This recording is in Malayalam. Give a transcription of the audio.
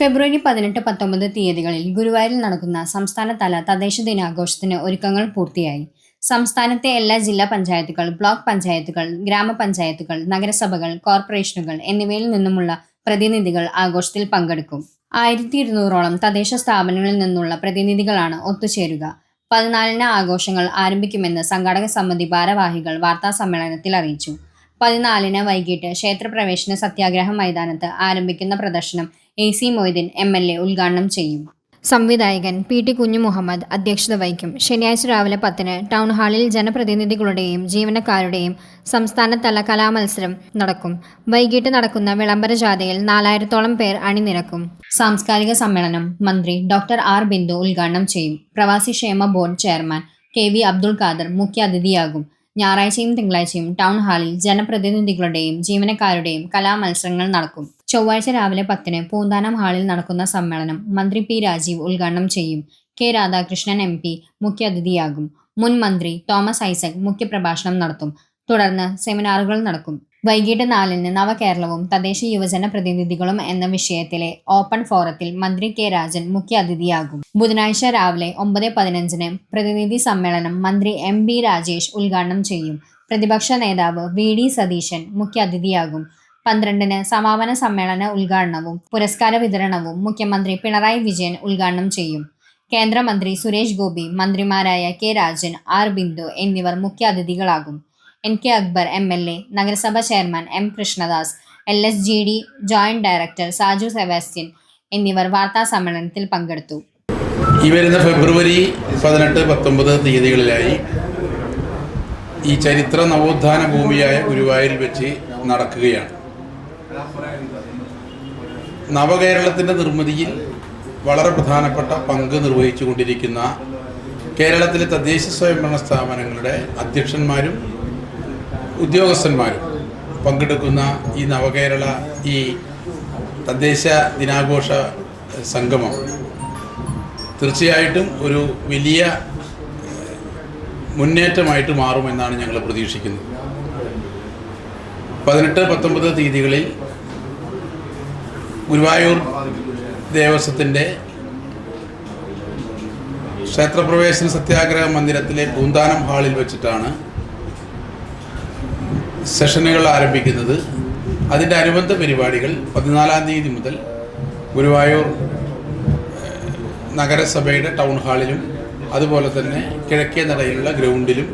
ഫെബ്രുവരി 18-19 തീയതികളിൽ ഗുരുവായൂരിൽ നടക്കുന്ന സംസ്ഥാനതല തദ്ദേശ ദിനാഘോഷത്തിന് ഒരുക്കങ്ങൾ പൂർത്തിയായി. സംസ്ഥാനത്തെ എല്ലാ ജില്ലാ പഞ്ചായത്തുകൾ, ബ്ലോക്ക് പഞ്ചായത്തുകൾ, ഗ്രാമപഞ്ചായത്തുകൾ, നഗരസഭകൾ, കോർപ്പറേഷനുകൾ എന്നിവയിൽ നിന്നുമുള്ള പ്രതിനിധികൾ ആഘോഷത്തിൽ പങ്കെടുക്കും. 1200ഓളം തദ്ദേശ സ്ഥാപനങ്ങളിൽ നിന്നുള്ള പ്രതിനിധികളാണ് ഒത്തുചേരുക. 14-ന് ആഘോഷങ്ങൾ ആരംഭിക്കുമെന്ന് സംഘാടക സമിതി ഭാരവാഹികൾ വാർത്താസമ്മേളനത്തിൽ അറിയിച്ചു. 14-ന് വൈകിട്ട് ക്ഷേത്രപ്രവേശന സത്യാഗ്രഹ മൈതാനത്ത് ആരംഭിക്കുന്ന പ്രദർശനം AC മൊയ്തീൻ MLA ഉദ്ഘാടനം ചെയ്യും. സംവിധായകൻ PT കുഞ്ഞുമുഹമ്മദ് അധ്യക്ഷത വഹിക്കും. ശനിയാഴ്ച രാവിലെ 10-ന് ടൗൺ ഹാളിൽ ജനപ്രതിനിധികളുടെയും ജീവനക്കാരുടെയും സംസ്ഥാനതല കലാമത്സരം നടക്കും. വൈകിട്ട് നടക്കുന്ന വിളംബര ജാഥയിൽ 4000-ഓളം പേർ അണിനിരക്കും. സാംസ്കാരിക സമ്മേളനം മന്ത്രി ഡോക്ടർ R. ബിന്ദു ഉദ്ഘാടനം ചെയ്യും. പ്രവാസി ക്ഷേമ board chairman KV Abdul Khader മുഖ്യാതിഥിയാകും. ഞായറാഴ്ചയും തിങ്കളാഴ്ചയും ടൗൺ ഹാളിൽ ജനപ്രതിനിധികളുടെയും ജീവനക്കാരുടെയും കലാമത്സരങ്ങൾ നടക്കും. ചൊവ്വാഴ്ച രാവിലെ 10-ന് പൂന്താനം ഹാളിൽ നടക്കുന്ന സമ്മേളനം മന്ത്രി P. രാജീവ് ഉദ്ഘാടനം ചെയ്യും. K. രാധാകൃഷ്ണൻ MP മുഖ്യാതിഥിയാകും. മുൻ മന്ത്രി തോമസ് ഐസക് മുഖ്യപ്രഭാഷണം നടത്തും. തുടർന്ന് സെമിനാറുകൾ നടക്കും. വൈകിട്ട് 4-ന് നവകേരളവും തദ്ദേശ യുവജന പ്രതിനിധികളും എന്ന വിഷയത്തിലെ ഓപ്പൺ ഫോറത്തിൽ മന്ത്രി K. രാജൻ മുഖ്യാതിഥിയാകും. ബുധനാഴ്ച രാവിലെ 9:15-ന് പ്രതിനിധി സമ്മേളനം മന്ത്രി MB രാജേഷ് ഉദ്ഘാടനം ചെയ്യും. പ്രതിപക്ഷ നേതാവ് VD സതീശൻ മുഖ്യാതിഥിയാകും. 12-ന് സമാപന സമ്മേളന ഉദ്ഘാടനവും പുരസ്കാര വിതരണവും മുഖ്യമന്ത്രി പിണറായി വിജയൻ ഉദ്ഘാടനം ചെയ്യും. കേന്ദ്രമന്ത്രി സുരേഷ് ഗോപി, മന്ത്രിമാരായ K. രാജൻ, R. ബിന്ദു എന്നിവർ മുഖ്യാതിഥികളാകും. NK അക്ബർ MLA, നഗരസഭ chairman M. Krishnadas, LSGD joint director Saju Sebastian എന്നിവർ വാർത്താസമ്മേളനത്തിൽ പങ്കെടുത്തു. ഈ വരുന്ന ഫെബ്രുവരി 18-19 തീയതികളിലായി ഈ ചരിത്ര നവോത്ഥാന ഭൂമിയായ ഗുരുവായൂരിൽ വെച്ച് നടക്കുകയാണ്. നവകേരളത്തിൻ്റെ നിർമ്മിതിയിൽ വളരെ പ്രധാനപ്പെട്ട പങ്ക് നിർവഹിച്ചുകൊണ്ടിരിക്കുന്ന കേരളത്തിലെ തദ്ദേശ സ്വയംഭരണ സ്ഥാപനങ്ങളുടെ അധ്യക്ഷന്മാരും ഉദ്യോഗസ്ഥന്മാരും പങ്കെടുക്കുന്ന ഈ നവകേരള ഈ തദ്ദേശ ദിനാഘോഷ സംഗമം തീർച്ചയായിട്ടും ഒരു വലിയ മുന്നേറ്റമായിട്ട് മാറുമെന്നാണ് ഞങ്ങൾ പ്രതീക്ഷിക്കുന്നത്. 18-19 തീയതികളിൽ ഗുരുവായൂർ ദേവസ്വത്തിൻ്റെ ക്ഷേത്രപ്രവേശന സത്യാഗ്രഹ മന്ദിരത്തിലെ പൂന്താനം ഹാളിൽ വെച്ചിട്ടാണ് സെഷനുകൾ ആരംഭിക്കുന്നത്. അതിൻ്റെ അനുബന്ധ പരിപാടികൾ 14-ാം തീയതി മുതൽ ഗുരുവായൂർ നഗരസഭയുടെ ടൗൺ ഹാളിലും അതുപോലെ തന്നെ കിഴക്കേ നടയിലുള്ള ഗ്രൗണ്ടിലും